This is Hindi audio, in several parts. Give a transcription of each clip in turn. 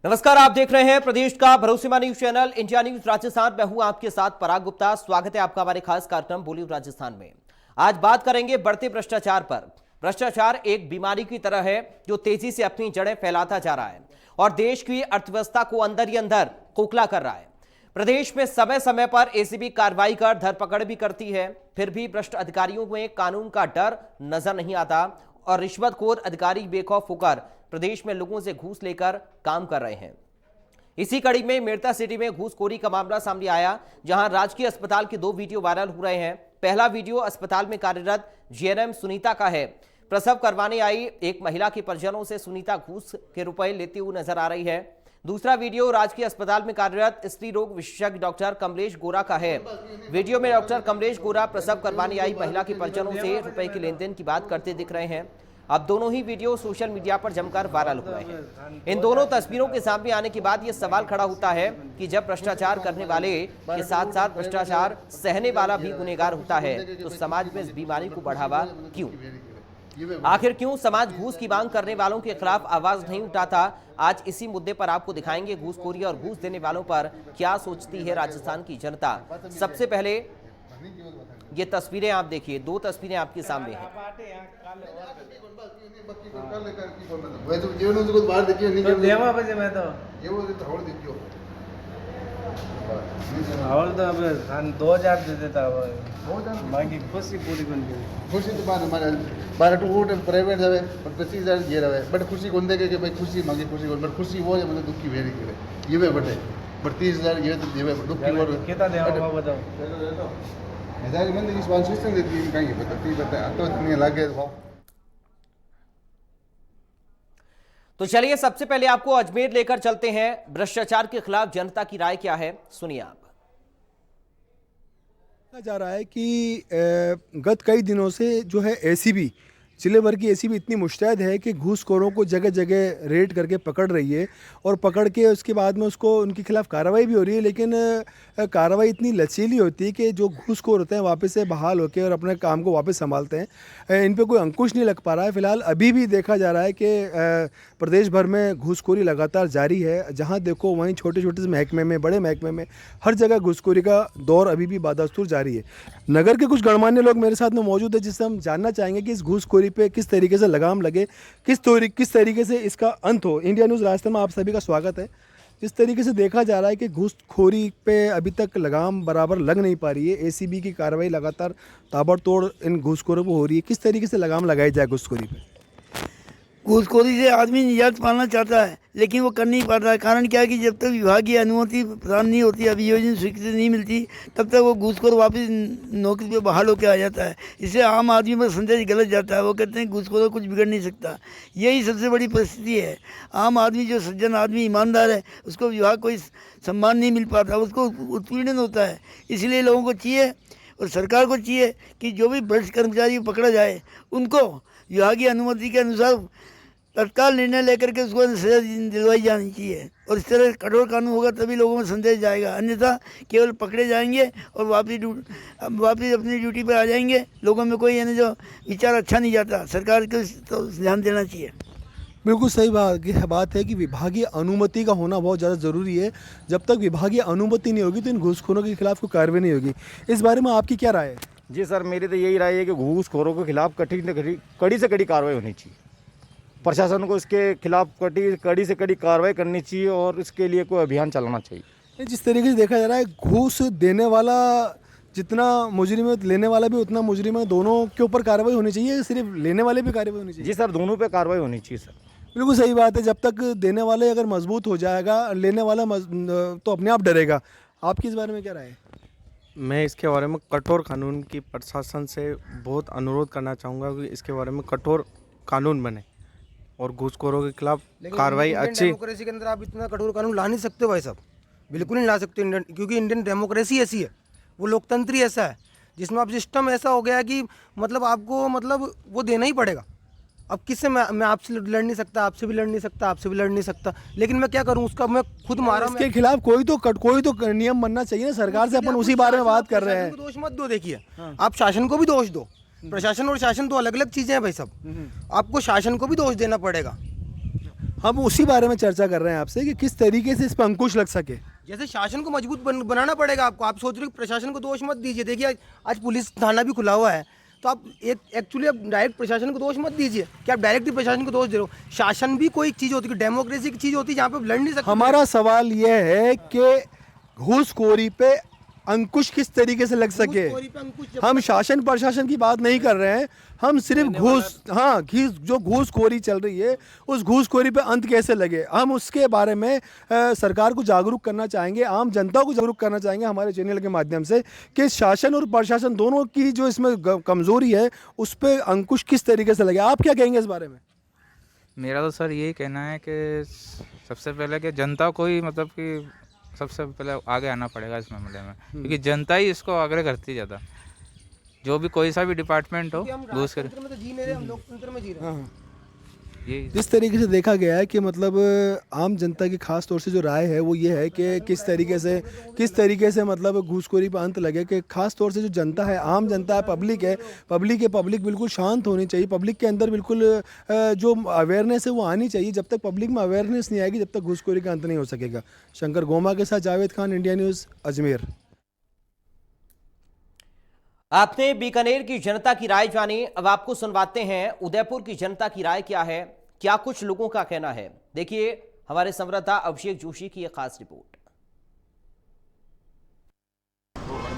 नमस्कार, आप देख रहे हैं प्रदेश का भरोसेमंद news channel India news Rajasthan. मैं हूं आपके साथ पराग गुप्ता। स्वागत है आपका हमारे खास कार्यक्रम बॉलीवुड राजस्थान में। आज बात करेंगे बढ़ते भ्रष्टाचार पर। भ्रष्टाचार एक बीमारी की तरह है जो तेजी से अपनी जड़ें फैलाता जा रहा है और देश की अर्थव्यवस्था को अंदर ही अंदर खोखला कर रहा है। प्रदेश में समय समय पर एसीबी कार्रवाई कर धरपकड़ भी करती है, फिर भी भ्रष्ट अधिकारियों में कानून का डर नजर नहीं आता और रिश्वतखोर अधिकारी बेखौफ होकर प्रदेश में लोगों से घूस लेकर काम कर रहे हैं। इसी कड़ी में मेड़ता सिटी में घूसखोरी का मामला सामने आया, जहां राजकीय अस्पताल के 2 वीडियो वायरल हो रहे हैं। पहला वीडियो अस्पताल में कार्यरत जीएनएम सुनीता का है। प्रसव करवाने आई एक महिला के परिजनों से सुनीता घूस के रुपए लेती हुई नजर आ रही है। दूसरा वीडियो राजकीय अस्पताल में कार्यरत स्त्री रोग विशेषज्ञ डॉक्टर कमलेश गोरा का है। वीडियो में डॉक्टर कमलेश गोरा प्रसव करवाने आई महिला के परिजनों से रुपए के लेन देन की बात करते दिख रहे हैं। अब दोनों ही वीडियो सोशल मीडिया पर जमकर वायरल हुए हैं। इन दोनों तस्वीरों के सामने आने के बाद यह सवाल खड़ा होता है कि जब भ्रष्टाचार करने वाले के साथ साथ भ्रष्टाचार सहने वाला भी गुनहगार होता है, तो समाज में इस बीमारी को बढ़ावा क्यों? आखिर क्यों समाज घूस की मांग करने वालों के खिलाफ आवाज नहीं उठाता? आज इसी मुद्दे पर आपको दिखाएंगे घूसखोरी और घूस देने वालों पर क्या सोचती है राजस्थान की जनता। सबसे पहले ये तस्वीरें आप देखिए, 2 तस्वीरें आपके सामने हैं। और तो अब 2000 दे देता बाकी खुशी पूरी बन गई। खुशी तो बात हमारे 12 टू प्राइवेट है पर 25,000 ये रहे बट खुशी कौन देखे कि भाई खुशी मांगी खुशी कौन, बट खुशी वो है मतलब दुख की वेरी करे ये वे बटे पर 30,000 ये तो ये दुख की और कितना देवा बताओ हजार मंद इस बात सिस्टम देती है कहीं बता तो इतनी लगे। तो चलिए सबसे पहले आपको अजमेर लेकर चलते हैं। भ्रष्टाचार के खिलाफ जनता की राय क्या है, सुनिए आप। कहा जा रहा है कि गत कई दिनों से जो है एसीबी जिले भर की एसीबी इतनी मुस्तैद है कि घूसखोरों को जगह जगह रेड करके पकड़ रही है और पकड़ के उसके बाद में उसको उनके खिलाफ कार्रवाई भी हो रही है, लेकिन कार्रवाई इतनी लचीली होती है कि जो घूसखोर होते हैं वापस से बहाल होकर और अपने काम को वापस संभालते हैं। इन पे कोई अंकुश नहीं लग पा रहा है। फिलहाल अभी भी देखा जा रहा है कि प्रदेश भर में घूसखोरी लगातार जारी है। जहाँ देखो वहीं छोटे छोटे से महकमे में, बड़े महकमे में, हर जगह घूसखोरी का दौर अभी भी बादस्तूर जारी है। नगर के कुछ गणमान्य लोग मेरे साथ में मौजूद है, जिससे हम जानना चाहेंगे कि इस घूसखोरी पे किस तरीके से लगाम लगे, किस तरीके से इसका अंत हो। इंडिया न्यूज़ राजस्थान में आप सभी का स्वागत है। जिस तरीके से देखा जा रहा है कि घूसखोरी पे अभी तक लगाम बराबर लग नहीं पा रही है। एसीबी की कार्रवाई लगातार ताबड़तोड़ इन घूसखोरों पर हो रही है। किस तरीके से लगाम लगाई जाए घूसखोरी पे? घूसखोरी से आदमी निजात पाना चाहता है लेकिन वो कर नहीं पाता है। कारण क्या है कि जब तक विभागीय अनुमति प्रदान नहीं होती, अभियोजन स्वीकृति नहीं मिलती, तब तक वो घूसखोर वापस नौकरी पे बहाल होकर आ जाता है। इससे आम आदमी पर संदेश गलत जाता है। वो कहते हैं घूसखोर कुछ बिगड़ नहीं सकता। यही सबसे बड़ी परिस्थिति है। आम आदमी जो सज्जन आदमी ईमानदार है उसको विभाग कोई सम्मान नहीं मिल पाता, उसको उत्पीड़न होता है। इसलिए लोगों को चाहिए और सरकार को चाहिए कि जो भी भ्रष्ट कर्मचारी पकड़ा जाए उनको विभागीय अनुमति के अनुसार तत्काल निर्णय लेकर के उसको सजा दिलवाई जानी चाहिए और इस तरह कठोर कानून होगा तभी लोगों में संदेश जाएगा। अन्यथा केवल पकड़े जाएंगे और वापस अपनी ड्यूटी पर आ जाएंगे। लोगों में कोई यानी जो विचार अच्छा नहीं जाता। सरकार को तो ध्यान देना चाहिए। बिल्कुल सही बात है कि विभागीय अनुमति का होना बहुत ज़्यादा ज़रूरी है। जब तक विभागीय अनुमति नहीं होगी तो इन घूसखोरों के खिलाफ कोई कार्रवाई नहीं होगी। इस बारे में आपकी क्या राय है? जी सर, मेरी तो यही राय है कि घूसखोरों के खिलाफ कड़ी से कड़ी कार्रवाई होनी चाहिए। प्रशासन को इसके खिलाफ कड़ी से कड़ी कार्रवाई करनी चाहिए और इसके लिए कोई अभियान चलाना चाहिए। जिस तरीके से देखा जा रहा है घूस देने वाला जितना मुजरिम है, लेने वाला भी उतना मुजरिम है। दोनों के ऊपर कार्रवाई होनी चाहिए, सिर्फ लेने वाले पे कार्रवाई होनी चाहिए? जी सर, दोनों पे कार्रवाई होनी चाहिए सर। बिल्कुल सही बात है। जब तक देने वाले अगर मजबूत हो जाएगा, लेने वाला तो अपने आप डरेगा। आपकी इस बारे में क्या राय है? मैं इसके बारे में कठोर कानून की प्रशासन से बहुत अनुरोध करना चाहूँगा कि इसके बारे में कठोर कानून बने और घूसखोरों के खिलाफ कार्रवाई अच्छी। डेमोक्रेसी के अंदर आप इतना कठोर कानून ला नहीं सकते भाई साहब, बिल्कुल नहीं ला सकते। क्योंकि इंडियन डेमोक्रेसी ऐसी है, वो लोकतंत्र ही ऐसा है जिसमें अब सिस्टम ऐसा हो गया है कि मतलब आपको मतलब वो देना ही पड़ेगा। अब किससे मैं आपसे लड़ नहीं सकता, आपसे भी लड़ नहीं सकता, आपसे भी लड़ नहीं सकता, लेकिन मैं क्या करूं उसका मैं खुद मारा। इसके खिलाफ कोई तो नियम बनना चाहिए ना। सरकार से अपन उसी बारे में बात कर रहे हैं। दोष मत दो। देखिए आप शासन को भी दोष दो। प्रशासन और शासन तो अलग अलग चीजें हैं भाई साहब। आपको शासन को भी दोष देना पड़ेगा। हम उसी बारे में चर्चा कर रहे हैं आपसे कि किस तरीके से इस पर अंकुश लग सके। जैसे शासन को मजबूत बनाना पड़ेगा आपको। आप सोच रहे हो कि प्रशासन को दोष मत दीजिए। देखिए आज पुलिस थाना भी खुला हुआ है, तो आप एक एक्चुअली आप डायरेक्ट प्रशासन को दोष मत दीजिए कि आप डायरेक्टली प्रशासन को दोष दे रहे हो। शासन भी कोई चीज़ होती है, डेमोक्रेसी की चीज़ होती है जहाँ पे लड़ नहीं सकते। हमारा सवाल यह है कि घूसखोरी पे अंकुश किस तरीके से लग सके। घूसखोरी पे अंकुश जब हम शासन प्रशासन की बात नहीं कर रहे हैं, हम सिर्फ जो घूसखोरी चल रही है उस घूसखोरी पे अंत कैसे लगे, हम उसके बारे में सरकार को जागरूक करना चाहेंगे, आम जनता को जागरूक करना चाहेंगे हमारे चैनल के माध्यम से कि शासन और प्रशासन दोनों की जो इसमें कमज़ोरी है उस पर अंकुश किस तरीके से लगे। आप क्या कहेंगे इस बारे में? मेरा तो सर यही कहना है कि सबसे पहले कि जनता को ही मतलब कि सबसे पहले आगे आना पड़ेगा इस मामले में, क्योंकि जनता ही इसको आग्रह करती है ज़्यादा। जो भी कोई सा भी डिपार्टमेंट हो घूस कर लोकतंत्र में तो जी नहीं रहे, हम लोकतंत्र में जी रहे हैं। यही जिस तरीके से देखा गया है कि मतलब आम जनता की खास तौर से जो राय है वो ये है कि किस तरीके से मतलब घूसखोरी पर अंत लगे, कि खास तौर से जो जनता है, आम जनता है, पब्लिक बिल्कुल शांत होनी चाहिए। पब्लिक के अंदर बिल्कुल जो अवेयरनेस है वो आनी चाहिए। जब तक पब्लिक में अवेयरनेस नहीं आएगी, जब तक घूसखोरी का अंत नहीं हो सकेगा। शंकर गोमा के साथ जावेद खान, इंडिया न्यूज़, अजमेर। आपने बीकानेर की जनता की राय जानी, अब आपको सुनवाते हैं उदयपुर की जनता की राय क्या है, क्या कुछ लोगों का कहना है। देखिए हमारे संवाददाता अभिषेक जोशी की एक खास रिपोर्ट।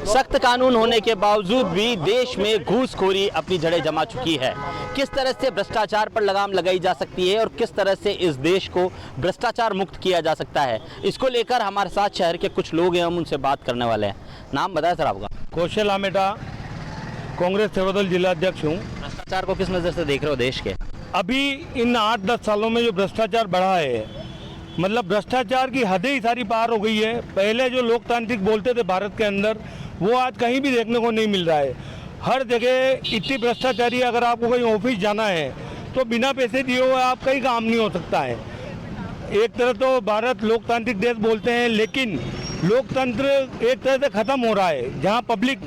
सख्त कानून होने के बावजूद भी देश में घूसखोरी अपनी जड़ें जमा चुकी है। किस तरह से भ्रष्टाचार पर लगाम लगाई जा सकती है और किस तरह से इस देश को भ्रष्टाचार मुक्त किया जा सकता है, इसको लेकर हमारे साथ शहर के कुछ लोग हैं, हम उनसे बात करने वाले हैं। नाम बताएं सर आपका? कौशल आमेटा, कांग्रेस सेवादल जिला अध्यक्ष हूँ। भ्रष्टाचार को किस नज़र से देख रहे हो देश के? अभी इन 8-10 सालों में जो भ्रष्टाचार बढ़ा है, मतलब भ्रष्टाचार की हदें ही सारी पार हो गई है। पहले जो लोकतांत्रिक बोलते थे भारत के अंदर, वो आज कहीं भी देखने को नहीं मिल रहा है। हर जगह इतनी भ्रष्टाचारी, अगर आपको कहीं ऑफिस जाना है तो बिना पैसे दिए हुए आप कहीं काम नहीं हो सकता है। एक तरह तो भारत लोकतांत्रिक देश बोलते हैं, लेकिन लोकतंत्र एक तरह से ख़त्म हो रहा है। जहाँ पब्लिक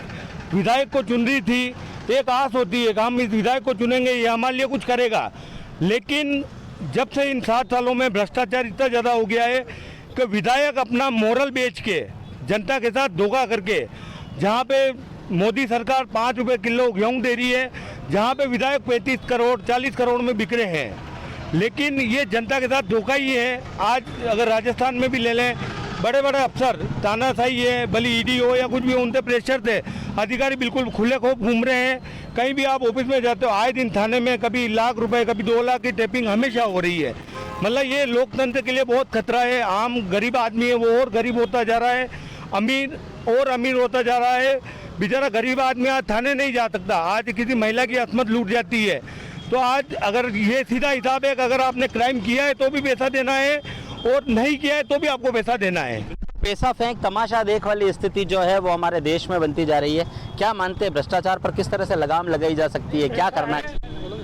विधायक को चुन रही थी, एक आस होती है कि हम इस विधायक को चुनेंगे, ये हमारे लिए कुछ करेगा, लेकिन जब से इन 7 सालों में भ्रष्टाचार इतना ज़्यादा हो गया है कि विधायक अपना मोरल बेच के जनता के साथ धोखा करके, जहाँ पे मोदी सरकार 5 रुपये किलो गेहूँ दे रही है, जहाँ पे विधायक 35 करोड़ 40 करोड़ में बिक रहे हैं, लेकिन ये जनता के साथ धोखा ही है। आज अगर राजस्थान में भी ले लें, बड़े बड़े अफसर तानाशाही है, भले ईडी हो या कुछ भी, उन पर प्रेशर थे, अधिकारी बिल्कुल खुले खूब घूम रहे हैं। कहीं भी आप ऑफिस में जाते हो, आए दिन थाने में कभी लाख रुपए, कभी 2 लाख की टैपिंग हमेशा हो रही है। मतलब ये लोकतंत्र के लिए बहुत खतरा है। आम गरीब आदमी है वो और गरीब होता जा रहा है, अमीर और अमीर होता जा रहा है। बेचारा गरीब आदमी आज थाने नहीं जा सकता। आज किसी महिला की असमत लूट जाती है, तो आज अगर ये सीधा हिसाब है कि अगर आपने क्राइम किया है तो भी पैसा देना है और नहीं किया है तो भी आपको पैसा देना है। पैसा फेंक तमाशा देख वाली स्थिति जो है वो हमारे देश में बनती जा रही है। क्या मानते हैं भ्रष्टाचार पर किस तरह से लगाम लगाई जा सकती है, क्या करना है?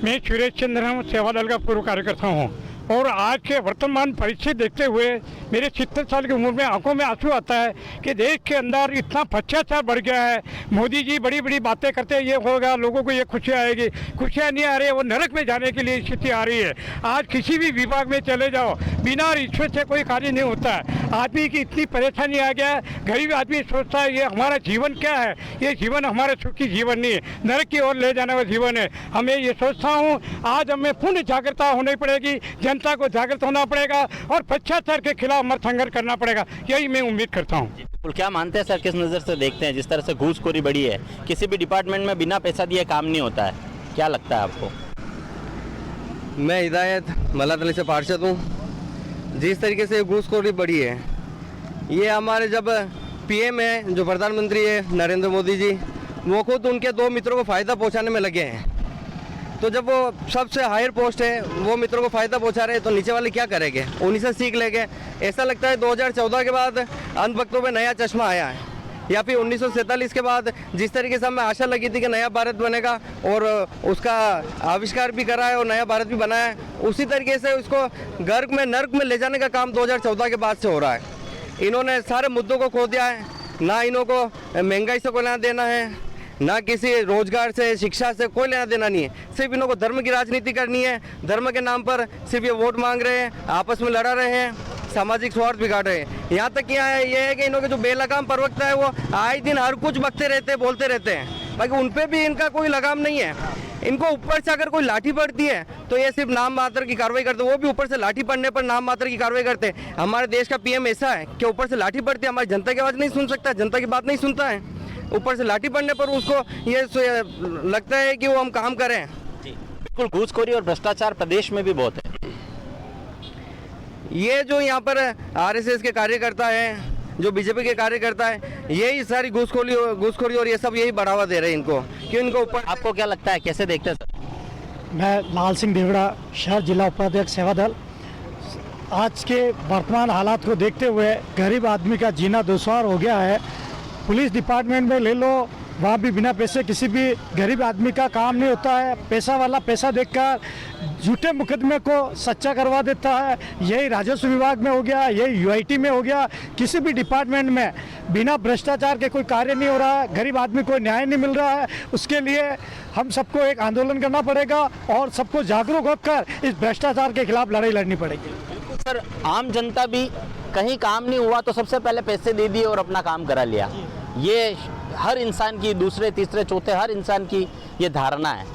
मैं सुरेश चंद्र हूँ, सेवादल का पूर्व कार्यकर्ता हूँ, और आज के वर्तमान परिस्थिति देखते हुए मेरे 70 साल की उम्र में आंखों में आंसू आता है कि देश के अंदर इतना भ्रष्टाचार बढ़ गया है। मोदी जी बड़ी बड़ी बातें करते हैं, ये होगा, लोगों को ये खुशियाँ आएगी, खुशियाँ नहीं आ रही है, वो नरक में जाने के लिए स्थिति आ रही है। आज किसी भी विभाग में चले जाओ, बिना रिश्वत से कोई कार्य नहीं होता है। आदमी की इतनी परेशानी आ गया है, गरीब आदमी सोचता है ये हमारा जीवन क्या है, ये जीवन हमारा सुखी जीवन नहीं है, नरक की ओर ले जाने वाला जीवन है। हमें ये सोचता हूँ आज हमें पूर्ण जागरूकता होनी पड़ेगी, जनता को जागृत होना पड़ेगा और भ्रष्टाचार के खिलाफ हमें संघर्ष करना पड़ेगा, यही मैं उम्मीद करता हूँ। क्या मानते हैं सर, किस नज़र से देखते हैं जिस तरह से घूसखोरी बढ़ी है, किसी भी डिपार्टमेंट में बिना पैसा दिए काम नहीं होता है, क्या लगता है आपको? मैं हिदायत मल्लातली से पार्षद हूँ। जिस तरीके से घूसखोरी बढ़ी है, ये हमारे जब पीएम है, जो प्रधानमंत्री है नरेंद्र मोदी जी, वो खुद उनके 2 मित्रों को फ़ायदा पहुंचाने में लगे हैं। तो जब वो सबसे हायर पोस्ट है, वो मित्रों को फ़ायदा पहुंचा रहे हैं, तो नीचे वाले क्या करेंगे? उन्हीं से सीख लेंगे। ऐसा लगता है 2014 के बाद अंधभक्तों में नया चश्मा आया है, या फिर 1947 के बाद जिस तरीके से हमें आशा लगी थी कि नया भारत बनेगा और उसका आविष्कार भी करा है और नया भारत भी बनाया है, उसी तरीके से उसको गर्क में नर्क में ले जाने का काम 2014 के बाद से हो रहा है। इन्होंने सारे मुद्दों को खो दिया है, ना इन्हों को महंगाई से कोई लेना देना है, ना किसी रोजगार से, शिक्षा से कोई लेना देना नहीं है। सिर्फ इनको धर्म की राजनीति करनी है, धर्म के नाम पर सिर्फ ये वोट मांग रहे हैं, आपस में लड़ा रहे हैं, सामाजिक स्वार्थ बिगाड़ रहे हैं। यहाँ तक यहाँ है ये है कि इन्होंने जो बेलगाम प्रवक्ता है वो आए दिन हर कुछ बकते रहते हैं, बोलते रहते हैं, बाकी उन पर भी इनका कोई लगाम नहीं है। इनको ऊपर से अगर कोई लाठी पड़ती है तो ये सिर्फ नाम मात्र की कार्रवाई करते हैं, वो भी ऊपर से लाठी पड़ने पर नाम मात्र की कार्रवाई करते हैं। हमारे देश का पीएम ऐसा है कि ऊपर से लाठी पड़ती है, हमारी जनता की आवाज़ नहीं सुन सकता, जनता की बात नहीं सुनता है, ऊपर से लाठी पड़ने पर उसको ये लगता है कि वो हम काम करें। जी बिल्कुल, घूसखोरी और भ्रष्टाचार प्रदेश में भी बहुत है। ये जो यहाँ पर आरएसएस के कार्यकर्ता हैं, जो बीजेपी के कार्यकर्ता है, यही सारी घूसखोरी और ये सब यही बढ़ावा दे रहे हैं इनको, कि इनको ऊपर। आपको क्या लगता है, कैसे देखते हैं सर? मैं लाल सिंह देवड़ा, शहर जिला उपाध्यक्ष सेवा दल। आज के वर्तमान हालात को देखते हुए गरीब आदमी का जीना दुश्वार हो गया है। पुलिस डिपार्टमेंट में ले लो, वहाँ भी बिना पैसे किसी भी गरीब आदमी का काम नहीं होता है। पैसा वाला पैसा देखकर झूठे मुकदमे को सच्चा करवा देता है। यही राजस्व विभाग में हो गया, यही यूआईटी में हो गया, किसी भी डिपार्टमेंट में बिना भ्रष्टाचार के कोई कार्य नहीं हो रहा है, गरीब आदमी को न्याय नहीं मिल रहा है। उसके लिए हम सबको एक आंदोलन करना पड़ेगा और सबको जागरूक होकर इस भ्रष्टाचार के खिलाफ लड़ाई लड़नी पड़ेगी। बिल्कुल सर, आम जनता भी कहीं काम नहीं हुआ तो सबसे पहले पैसे दे दिए और अपना काम करा लिया। ये हर इंसान की, दूसरे तीसरे चौथे हर इंसान की ये धारणा है।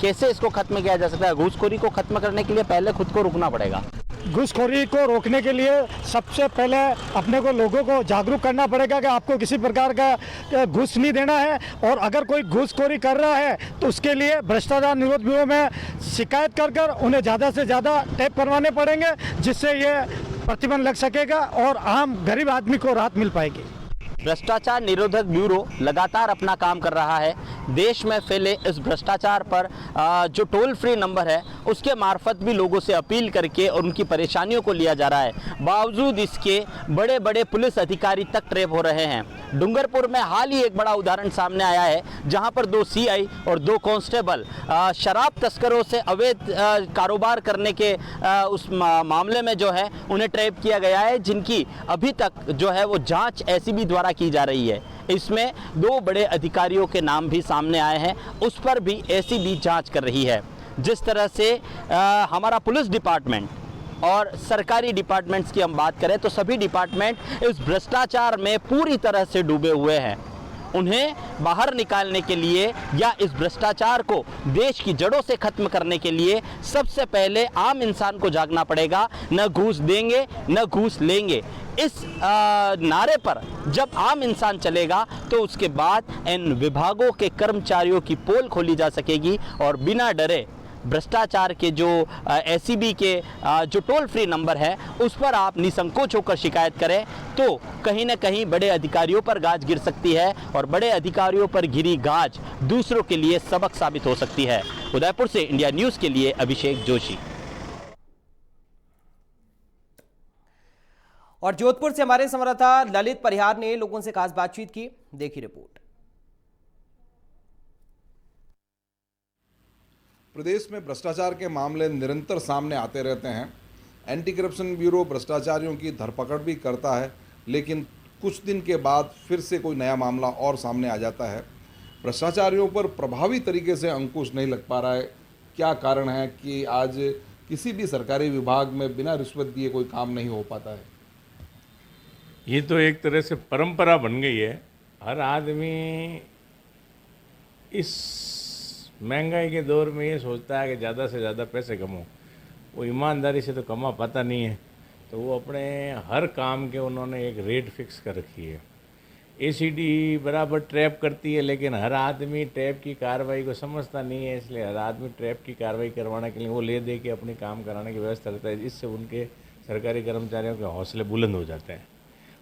कैसे इसको खत्म किया जा सकता है? घूसखोरी को खत्म करने के लिए पहले खुद को रुकना पड़ेगा। घूसखोरी को रोकने के लिए सबसे पहले अपने को, लोगों को जागरूक करना पड़ेगा कि आपको किसी प्रकार का घूस नहीं देना है, और अगर कोई घूसखोरी कर रहा है तो उसके लिए भ्रष्टाचार निरोध ब्यूरो में शिकायत कर उन्हें ज़्यादा से ज़्यादा टैप करवाने पड़ेंगे, जिससे ये प्रतिबंध लग सकेगा और आम गरीब आदमी को राहत मिल पाएगी। भ्रष्टाचार निरोधक ब्यूरो लगातार अपना काम कर रहा है। देश में फैले इस भ्रष्टाचार पर जो टोल फ्री नंबर है उसके मार्फत भी लोगों से अपील करके और उनकी परेशानियों को लिया जा रहा है। बावजूद इसके बड़े बड़े पुलिस अधिकारी तक ट्रैप हो रहे हैं। डूंगरपुर में हाल ही एक बड़ा उदाहरण सामने आया है, जहां पर 2 सीआई और 2 कांस्टेबल शराब तस्करों से अवैध कारोबार करने के उस मामले में जो है उन्हें ट्रैप किया गया है, जिनकी अभी तक जो है वो जांच एसीबी द्वारा की जा रही है। इसमें 2 बड़े अधिकारियों के नाम भी सामने आए हैं, उस पर भी एसीबी जांच कर रही है। जिस तरह से हमारा पुलिस डिपार्टमेंट और सरकारी डिपार्टमेंट्स की हम बात करें तो सभी डिपार्टमेंट इस भ्रष्टाचार में पूरी तरह से डूबे हुए हैं। उन्हें बाहर निकालने के लिए या इस भ्रष्टाचार को देश की जड़ों से खत्म करने के लिए सबसे पहले आम इंसान को जागना पड़ेगा। न घूस देंगे न घूस लेंगे, इस नारे पर जब आम इंसान चलेगा तो उसके बाद इन विभागों के कर्मचारियों की पोल खोली जा सकेगी और बिना डरे भ्रष्टाचार के जो एसीबी के जो टोल फ्री नंबर है उस पर आप निसंकोच होकर शिकायत करें तो कहीं ना कहीं बड़े अधिकारियों पर गाज गिर सकती है और बड़े अधिकारियों पर गिरी गाज दूसरों के लिए सबक साबित हो सकती है। उदयपुर से इंडिया न्यूज़ के लिए अभिषेक जोशी। और जोधपुर से हमारे संवाददाता ललित परिहार ने लोगों से खास बातचीत की, देखिए रिपोर्ट। प्रदेश में भ्रष्टाचार के मामले निरंतर सामने आते रहते हैं। एंटी करप्शन ब्यूरो भ्रष्टाचारियों की धरपकड़ भी करता है, लेकिन कुछ दिन के बाद फिर से कोई नया मामला और सामने आ जाता है। भ्रष्टाचारियों पर प्रभावी तरीके से अंकुश नहीं लग पा रहा है। क्या कारण है कि आज किसी भी सरकारी विभाग में बिना रिश्वत दिए कोई काम नहीं हो पाता है? ये तो एक तरह से परंपरा बन गई है। हर आदमी इस महंगाई के दौर में ये सोचता है कि ज़्यादा से ज़्यादा पैसे कमाओ। वो ईमानदारी से तो कमा पाता नहीं है, तो वो अपने हर काम के उन्होंने एक रेट फिक्स कर रखी है। एसीडी बराबर ट्रैप करती है, लेकिन हर आदमी ट्रैप की कार्रवाई को समझता नहीं है, इसलिए हर आदमी ट्रैप की कार्रवाई करवाने के लिए वो ले दे के अपने काम कराने की व्यवस्था करता है, जिससे उनके सरकारी कर्मचारियों के हौसले बुलंद हो जाते हैं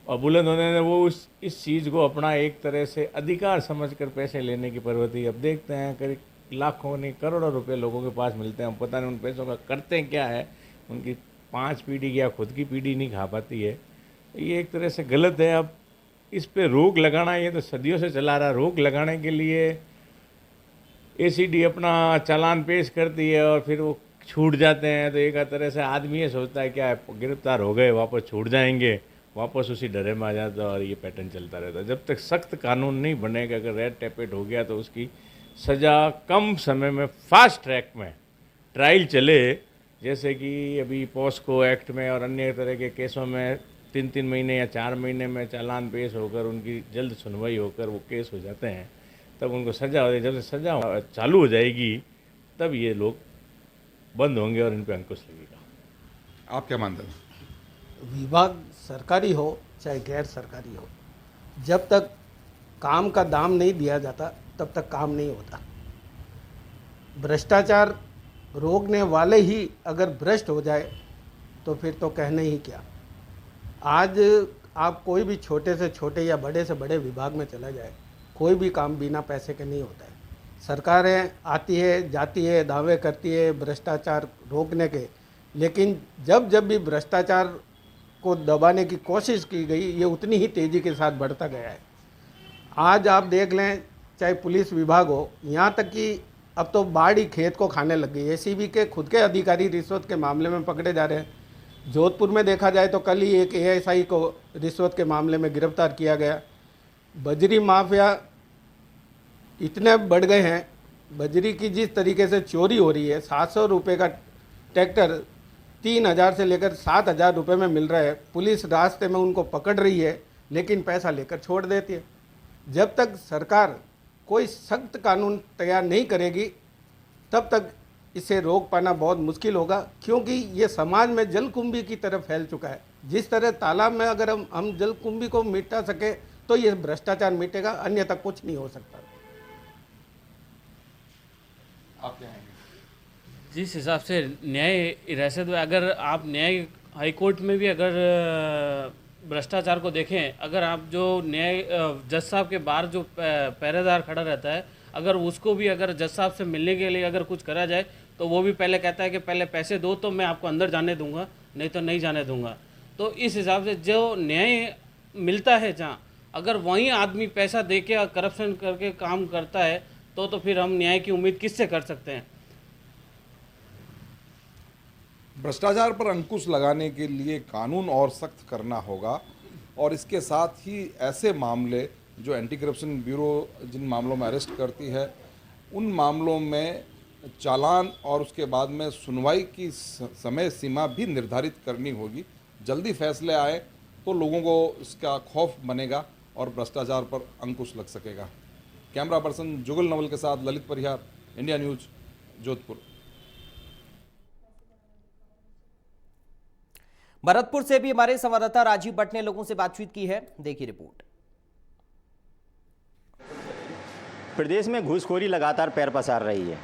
और बुलंद होने से वो इस चीज़ को अपना एक तरह से अधिकार समझकर पैसे लेने की प्रवृत्ति। अब देखते हैं करीब लाखों नहीं करोड़ों रुपए लोगों के पास मिलते हैं, पता नहीं उन पैसों का करते क्या है। उनकी 5 पीढ़ी या खुद की पीढ़ी नहीं खा पाती है। ये एक तरह से गलत है। अब इस पे रोक लगाना, ये तो सदियों से चला रहा। रोक लगाने के लिए एसीडी अपना चालान पेश करती है और फिर वो छूट जाते हैं, तो एक तरह से आदमी ये सोचता है क्या गिरफ्तार हो गए वापस छूट जाएंगे, वापस उसी डरे में आ जाता है और ये पैटर्न चलता रहता है। जब तक सख्त कानून नहीं बनेगा, अगर रेड टेपेड हो गया तो उसकी सज़ा कम समय में फास्ट ट्रैक में ट्रायल चले, जैसे कि अभी पॉस्को एक्ट में और अन्य तरह के केसों में 3-3 महीने या 4 महीने में चालान पेश होकर उनकी जल्द सुनवाई होकर वो केस हो जाते हैं, तब उनको सज़ा हो जाए। जब से सज़ा चालू हो जाएगी तब ये लोग बंद होंगे और इन पर अंकुश लगेगा। आप क्या मानते हैं? विभाग सरकारी हो चाहे गैर सरकारी हो, जब तक काम का दाम नहीं दिया जाता तब तक काम नहीं होता। भ्रष्टाचार रोकने वाले ही अगर भ्रष्ट हो जाए तो फिर तो कहने ही क्या। आज आप कोई भी छोटे से छोटे या बड़े से बड़े विभाग में चला जाए, कोई भी काम बिना पैसे के नहीं होता है। सरकारें आती है जाती है, दावे करती है भ्रष्टाचार रोकने के, लेकिन जब भी भ्रष्टाचार को दबाने की कोशिश की गई, ये उतनी ही तेज़ी के साथ बढ़ता गया है। आज आप देख लें, चाहे पुलिस विभाग हो, यहाँ तक कि अब तो बाढ़ ही खेत को खाने लग गई। एसीबी के खुद के अधिकारी रिश्वत के मामले में पकड़े जा रहे हैं। जोधपुर में देखा जाए तो कल ही एक एएसआई को रिश्वत के मामले में गिरफ्तार किया गया। बजरी माफिया इतने बढ़ गए हैं, बजरी की जिस तरीके से चोरी हो रही है, 700 रुपये का ट्रैक्टर 3000 से लेकर 7000 रुपये में मिल रहा है। पुलिस रास्ते में उनको पकड़ रही है लेकिन पैसा लेकर छोड़ देती है। जब तक सरकार कोई सख्त कानून तैयार नहीं करेगी तब तक इसे रोक पाना बहुत मुश्किल होगा, क्योंकि ये समाज में जलकुंभी की तरफ फैल चुका है। जिस तरह तालाब में अगर हम जलकुंभी को मिटा सके तो ये भ्रष्टाचार मिटेगा, अन्यथा कुछ नहीं हो सकता। आप क्या कहेंगे? जिस हिसाब से न्याय हिरासत में, अगर आप न्याय हाई कोर्ट में भी अगर भ्रष्टाचार को देखें, अगर आप जो न्याय जज साहब के बाहर जो पहरेदार खड़ा रहता है, अगर उसको भी अगर जज साहब से मिलने के लिए अगर कुछ करा जाए तो वो भी पहले कहता है कि पहले पैसे दो तो मैं आपको अंदर जाने दूंगा, नहीं तो नहीं जाने दूंगा। तो इस हिसाब से जो न्याय मिलता है जहाँ, अगर वहीं आदमी पैसा दे के करप्शन करके काम करता है तो फिर हम न्याय की उम्मीद किससे कर सकते हैं। भ्रष्टाचार पर अंकुश लगाने के लिए कानून और सख्त करना होगा, और इसके साथ ही ऐसे मामले जो एंटी करप्शन ब्यूरो जिन मामलों में अरेस्ट करती है, उन मामलों में चालान और उसके बाद में सुनवाई की समय सीमा भी निर्धारित करनी होगी। जल्दी फैसले आए तो लोगों को इसका खौफ बनेगा और भ्रष्टाचार पर अंकुश लग सकेगा। कैमरा पर्सन जुगल नवल के साथ ललित परिहार, इंडिया न्यूज, जोधपुर। भरतपुर से भी हमारे संवाददाता राजीव भट्ट ने लोगों से बातचीत की है, देखिए रिपोर्ट। प्रदेश में घूसखोरी लगातार पैर पसार रही है।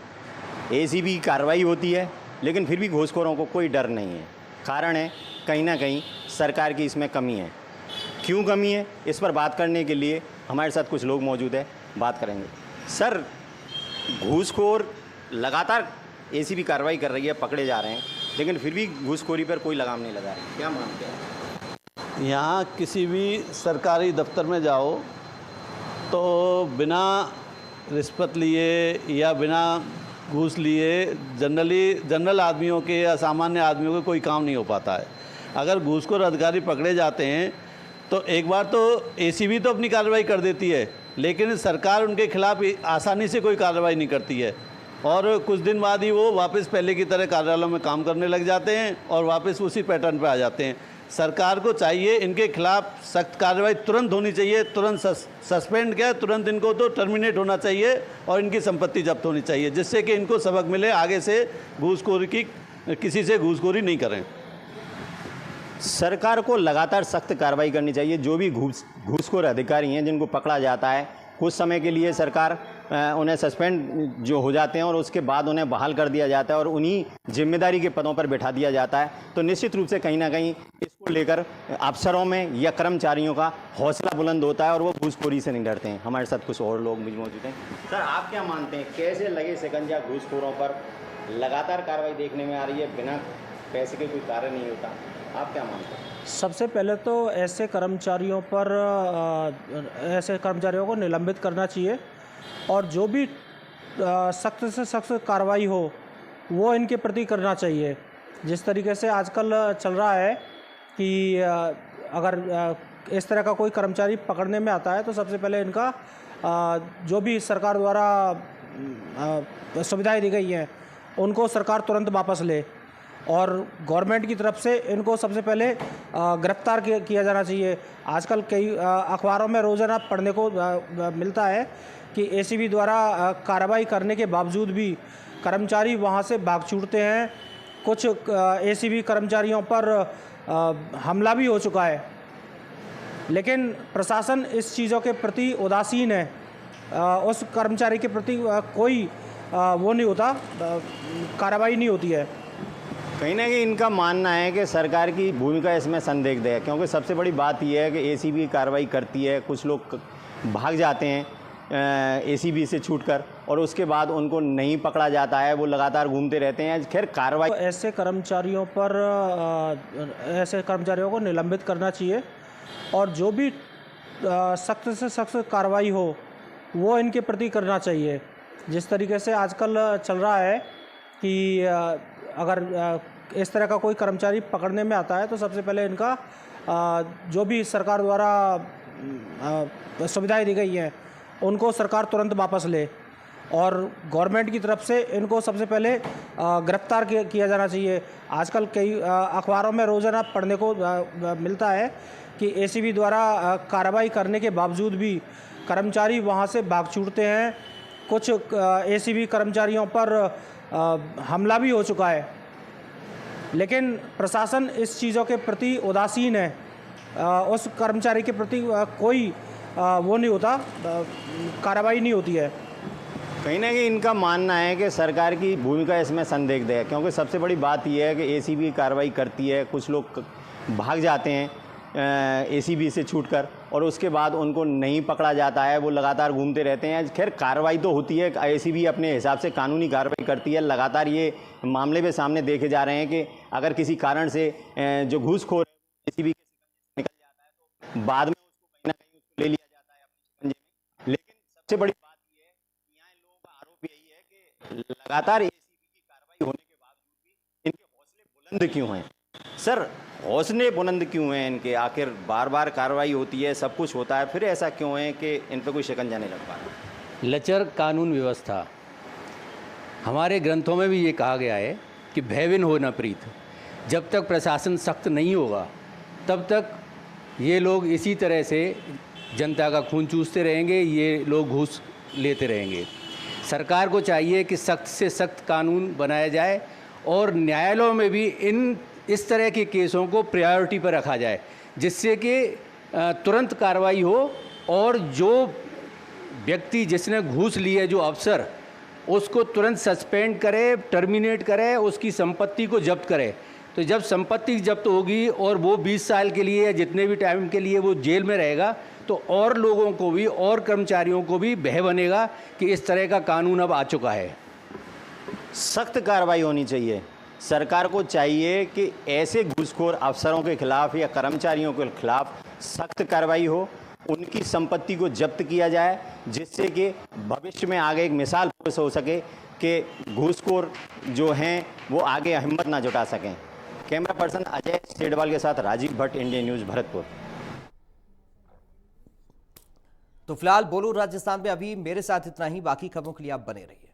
एसीबी की कार्रवाई होती है लेकिन फिर भी घूसखोरों को कोई डर नहीं है। कारण है कहीं ना कहीं सरकार की इसमें कमी है। क्यों कमी है, इस पर बात करने के लिए हमारे साथ कुछ लोग मौजूद हैं, बात करेंगे। सर, घूसखोर लगातार एसीबी कार्रवाई कर रही है, पकड़े जा रहे हैं, लेकिन फिर भी घूसखोरी पर कोई लगाम नहीं लगा है, क्या मानते हैं? यहाँ किसी भी सरकारी दफ्तर में जाओ तो बिना रिश्वत लिए या बिना घूस लिए जनरल आदमियों के या सामान्य आदमियों के कोई काम नहीं हो पाता है। अगर घूसखोर अधिकारी पकड़े जाते हैं तो एक बार तो एसीबी तो अपनी कार्रवाई कर देती है, लेकिन सरकार उनके खिलाफ आसानी से कोई कार्रवाई नहीं करती है और कुछ दिन बाद ही वो वापस पहले की तरह कार्यालयों में काम करने लग जाते हैं और वापस उसी पैटर्न पे आ जाते हैं। सरकार को चाहिए इनके खिलाफ सख्त कार्रवाई तुरंत होनी चाहिए, तुरंत सस्पेंड किया, तुरंत इनको तो टर्मिनेट होना चाहिए और इनकी संपत्ति जब्त होनी चाहिए, जिससे कि इनको सबक मिले, आगे से घूसखोरी की किसी से घूसखोरी नहीं करें। सरकार को लगातार सख्त कार्रवाई करनी चाहिए। जो भी घूसखोर अधिकारी हैं जिनको पकड़ा जाता है, कुछ समय के लिए सरकार उन्हें सस्पेंड जो हो जाते हैं और उसके बाद उन्हें बहाल कर दिया जाता है और उन्हीं जिम्मेदारी के पदों पर बैठा दिया जाता है। तो निश्चित रूप से कहीं ना कहीं इसको लेकर अफसरों में या कर्मचारियों का हौसला बुलंद होता है और वो घूसखोरी से नहीं डरते हैं। हमारे साथ कुछ और लोग मौजूद हैं। सर, आप क्या मानते हैं, कैसे लगे शिकंजा घूसखोरों पर? लगातार कार्रवाई देखने में आ रही है, बिना पैसे के कोई कार्य नहीं होता, आप क्या मानते हैं? सबसे पहले तो ऐसे कर्मचारियों को निलंबित करना चाहिए और जो भी सख्त से सख्त कार्रवाई हो वो इनके प्रति करना चाहिए। जिस तरीके से आजकल चल रहा है कि अगर इस तरह का कोई कर्मचारी पकड़ने में आता है तो सबसे पहले इनका जो भी सरकार द्वारा सुविधाएं दी गई हैं उनको सरकार तुरंत वापस ले, और गवर्नमेंट की तरफ से इनको सबसे पहले गिरफ्तार किया जाना चाहिए। आजकल कई अखबारों में रोज़ाना पढ़ने को मिलता है कि एसीबी द्वारा कार्रवाई करने के बावजूद भी कर्मचारी वहां से भाग छूटते हैं। कुछ एसीबी कर्मचारियों पर हमला भी हो चुका है, लेकिन प्रशासन इस चीज़ों के प्रति उदासीन है। उस कर्मचारी के प्रति कोई वो नहीं होता, कार्रवाई नहीं होती है। कहीं ना कहीं इनका मानना है कि सरकार की भूमिका इसमें संदिग्ध है, क्योंकि सबसे बड़ी बात यह है कि एसीबी कार्रवाई करती है, कुछ लोग भाग जाते हैं एसीबी से छूटकर और उसके बाद उनको नहीं पकड़ा जाता है, वो लगातार घूमते रहते हैं। खैर कार्रवाई ऐसे कर्मचारियों को निलंबित करना चाहिए और जो भी सख्त से सख्त कार्रवाई हो वो इनके प्रति करना चाहिए। जिस तरीके से आजकल चल रहा है कि अगर इस तरह का कोई कर्मचारी पकड़ने में आता है तो सबसे पहले इनका जो भी सरकार द्वारा सुविधाएं दी गई हैं उनको सरकार तुरंत वापस ले, और गवर्नमेंट की तरफ से इनको सबसे पहले गिरफ्तार किया जाना चाहिए। आजकल कई अखबारों में रोज़ाना पढ़ने को मिलता है कि एसीबी द्वारा कार्रवाई करने के बावजूद भी कर्मचारी वहां से भाग छूटते हैं। कुछ एसीबी कर्मचारियों पर हमला भी हो चुका है, लेकिन प्रशासन इस चीज़ों के प्रति उदासीन है। उस कर्मचारी के प्रति कोई वो नहीं होता, कार्रवाई नहीं होती है। कहीं ना कहीं इनका मानना है कि सरकार की भूमिका इसमें संदिग्ध है, क्योंकि सबसे बड़ी बात यह है कि एसीबी कार्रवाई करती है, कुछ लोग भाग जाते हैं एसीबी से छूटकर और उसके बाद उनको नहीं पकड़ा जाता है, वो लगातार घूमते रहते हैं। खैर कार्रवाई तो होती है, एसीबी अपने हिसाब से कानूनी कार्रवाई करती है। लगातार ये मामले में सामने देखे जा रहे हैं कि अगर किसी कारण से जो घूसखोर एसीबी निकल जाता है तो बाद में उसको कहीं ना कहीं उसको ले लिया जाता है अपने शिकंजे में। लेकिन सबसे बड़ी बात यह है, यहाँ इन लोगों का आरोप यही है कि लगातार एसीबी की कार्रवाई होने के बावजूद भी इनके हौसले बुलंद क्यों हैं? सर हौसले बुलंद क्यों हैं इनके? आखिर बार बार कार्रवाई होती है, सब कुछ होता है, फिर ऐसा क्यों है कि इन पर कोई शिकंजा नहीं लग पा रहा? लचर कानून व्यवस्था। हमारे ग्रंथों में भी ये कहा गया है कि भयविन हो न प्रीत। जब तक प्रशासन सख्त नहीं होगा तब तक ये लोग इसी तरह से जनता का खून चूसते रहेंगे, ये लोग घूस लेते रहेंगे। सरकार को चाहिए कि सख्त से सख्त कानून बनाया जाए और न्यायालयों में भी इस तरह के केसों को प्रायोरिटी पर रखा जाए, जिससे कि तुरंत कार्रवाई हो और जो व्यक्ति जिसने घूस ली है, जो अफसर, उसको तुरंत सस्पेंड करे, टर्मिनेट करे, उसकी संपत्ति को जब्त करे। तो जब संपत्ति जब्त होगी और वो 20 साल के लिए या जितने भी टाइम के लिए वो जेल में रहेगा तो और लोगों को भी और कर्मचारियों को भी भय बनेगा कि इस तरह का कानून अब आ चुका है। सख्त कार्रवाई होनी चाहिए। सरकार को चाहिए कि ऐसे घूसखोर अफसरों के खिलाफ या कर्मचारियों के खिलाफ सख्त कार्रवाई हो, उनकी संपत्ति को जब्त किया जाए, जिससे कि भविष्य में आगे एक मिसाल पेश हो सके कि घूसखोर जो हैं वो आगे हिम्मत ना जुटा सकें। कैमरा पर्सन अजय सेडवाल के साथ राजीव भट्ट, इंडिया न्यूज़, भरतपुर। तो फिलहाल बोलो राजस्थान में अभी मेरे साथ इतना ही। बाकी खबरों के लिए आप बने रहिए।